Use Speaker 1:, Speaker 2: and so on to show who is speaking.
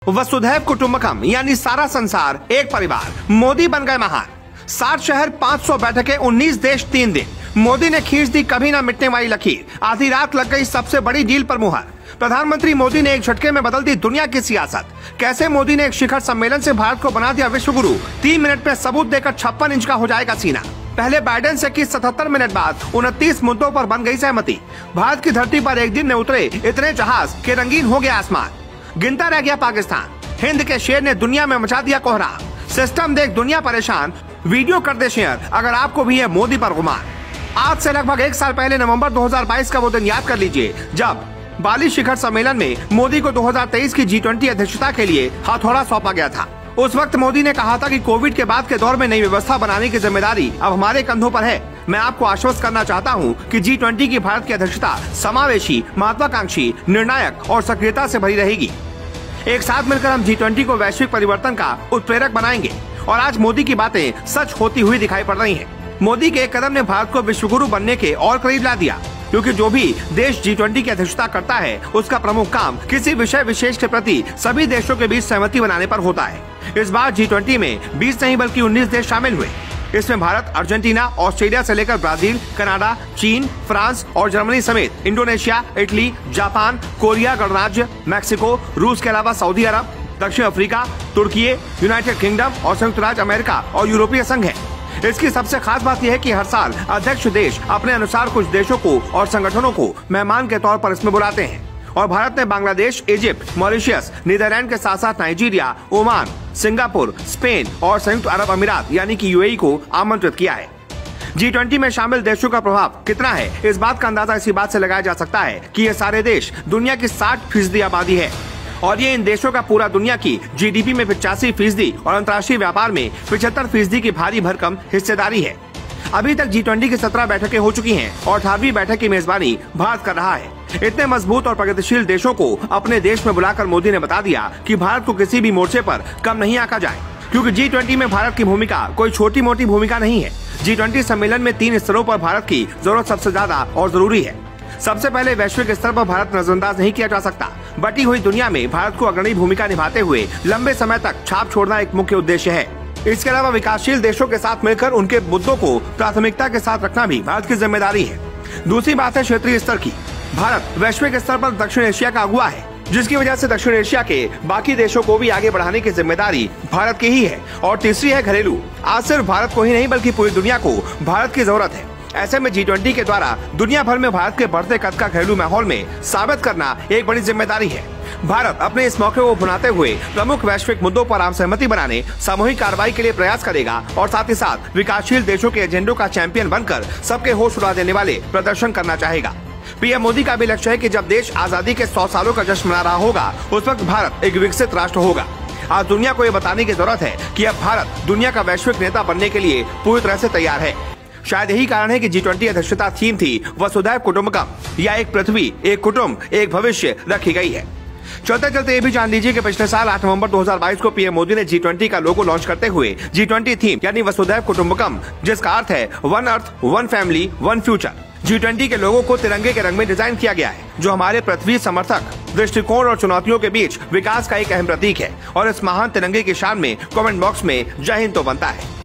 Speaker 1: वसुधैव कुटुंबकम यानी सारा संसार एक परिवार। मोदी बन गए महान। 60 शहर, 500 बैठकें, 19 देश, 3 दिन। मोदी ने खींच दी कभी ना मिटने वाली लकीर। आधी रात लग गई सबसे बड़ी डील पर मुहर। प्रधानमंत्री मोदी ने एक झटके में बदल दी दुनिया की सियासत। कैसे मोदी ने एक शिखर सम्मेलन से भारत को बना दिया विश्व गुरु। 3 मिनट में सबूत देकर 56 इंच का हो जाएगा सीना। पहले बाइडेन से की 77 मिनट बाद 29 मुद्दों पर बन गई सहमति। भारत की धरती पर एक दिन में उतरे इतने जहाज के रंगीन हो गया आसमान। गिनता रह गया पाकिस्तान। हिंद के शेर ने दुनिया में मचा दिया कोहराम। सिस्टम देख दुनिया परेशान। वीडियो कर दे शेयर अगर आपको भी है मोदी पर गुमान। आज से लगभग 1 साल पहले नवंबर 2022 का वो दिन याद कर लीजिए जब बाली शिखर सम्मेलन में मोदी को 2023 की G20 अध्यक्षता के लिए हथौड़ा सौंपा गया था। उस वक्त मोदी ने कहा था कि कोविड के बाद के दौर में नई व्यवस्था बनाने की जिम्मेदारी अब हमारे कंधों पर है। मैं आपको आश्वस्त करना चाहता हूं कि G20 की भारत की अध्यक्षता समावेशी, महत्वाकांक्षी, निर्णायक और सक्रियता से भरी रहेगी। एक साथ मिलकर हम G20 को वैश्विक परिवर्तन का उत्प्रेरक बनाएंगे। और आज मोदी की बातें सच होती हुई दिखाई पड़ रही हैं। मोदी के एक कदम ने भारत को विश्व गुरु बनने के और करीब ला दिया, क्योंकि जो भी देश G20 की अध्यक्षता करता है उसका प्रमुख काम किसी विषय विशेष के प्रति सभी देशों के बीच सहमति बनाने पर होता है। इस बार G20 में 20 नहीं बल्कि 19 देश शामिल हुए। इसमें भारत, अर्जेंटीना, ऑस्ट्रेलिया से लेकर ब्राजील, कनाडा, चीन, फ्रांस और जर्मनी समेत इंडोनेशिया, इटली, जापान, कोरिया गणराज्य, मैक्सिको, रूस के अलावा सऊदी अरब, दक्षिण अफ्रीका, तुर्की, यूनाइटेड किंगडम और संयुक्त राज्य अमेरिका और यूरोपीय संघ है। इसकी सबसे खास बात यह है कि हर साल अध्यक्ष देश अपने अनुसार कुछ देशों को और संगठनों को मेहमान के तौर पर इसमें बुलाते हैं। और भारत ने बांग्लादेश, इजिप्ट, मॉरिशस, नीदरलैंड के साथ साथ नाइजीरिया, ओमान, सिंगापुर, स्पेन और संयुक्त अरब अमीरात यानी कि UAE को आमंत्रित किया है। G20 में शामिल देशों का प्रभाव कितना है, इस बात का अंदाजा इसी बात से लगाया जा सकता है कि ये सारे देश दुनिया की 60% आबादी है और ये इन देशों का पूरा दुनिया की GDP में 85% और अंतर्राष्ट्रीय व्यापार में 75% की भारी भरकम हिस्सेदारी है। अभी तक G20 की 17 बैठकें हो चुकी हैं और 18वीं बैठक की मेजबानी भारत कर रहा है। इतने मजबूत और प्रगतिशील देशों को अपने देश में बुलाकर मोदी ने बता दिया कि भारत को किसी भी मोर्चे पर कम नहीं आंका जाए, क्योंकि G20 में भारत की भूमिका कोई छोटी मोटी भूमिका नहीं है। G20 सम्मेलन में 3 स्तरों पर भारत की जरूरत सबसे ज्यादा और जरूरी है। सबसे पहले वैश्विक स्तर पर भारत नजरअंदाज नहीं किया जा सकता। बटी हुई दुनिया में भारत को अग्रणी भूमिका निभाते हुए लंबे समय तक छाप छोड़ना एक मुख्य उद्देश्य है। इसके अलावा विकासशील देशों के साथ मिलकर उनके मुद्दों को प्राथमिकता के साथ रखना भी भारत की जिम्मेदारी है। दूसरी बात है क्षेत्रीय स्तर की। भारत वैश्विक स्तर पर दक्षिण एशिया का अगुवा है, जिसकी वजह से दक्षिण एशिया के बाकी देशों को भी आगे बढ़ाने की जिम्मेदारी भारत की ही है। और तीसरी है घरेलू। आज सिर्फ भारत को ही नहीं बल्कि पूरी दुनिया को भारत की जरूरत है। ऐसे में G20 के द्वारा दुनिया भर में भारत के बढ़ते कद का घरेलू माहौल में साबित करना एक बड़ी जिम्मेदारी है। भारत अपने इस मौके को भुनाते हुए प्रमुख वैश्विक मुद्दों पर आम सहमति बनाने, सामूहिक कार्रवाई के लिए प्रयास करेगा और साथ ही साथ विकासशील देशों के एजेंडों का चैंपियन बनकर सबके होश उड़ा देने वाले प्रदर्शन करना चाहेगा। PM मोदी का भी लक्ष्य है कि जब देश आजादी के 100 सालों का जश्न मना रहा होगा उस वक्त भारत एक विकसित राष्ट्र होगा। आज दुनिया को ये बताने की जरूरत है कि अब भारत दुनिया का वैश्विक नेता बनने के लिए पूरी तरह से तैयार है। शायद यही कारण है कि G20 अध्यक्षता थीम थी वसुधैव कुटुंबकम या एक पृथ्वी, एक कुटुंब, एक भविष्य रखी गई है। चलते चलते ये भी जान लीजिए कि पिछले साल 8 नवंबर 2022 को PM मोदी ने G20 का लोगो लॉन्च करते हुए G20 थीम यानी वसुधैव कुटुंबकम, जिसका अर्थ है one earth, one family, one future. G20 के लोगो को तिरंगे के रंग में डिजाइन किया गया है, जो हमारे पृथ्वी समर्थक दृष्टिकोण और चुनौतियों के बीच विकास का एक अहम प्रतीक है। और इस महान तिरंगे की शान में कमेंट बॉक्स में जय हिंद तो बनता है।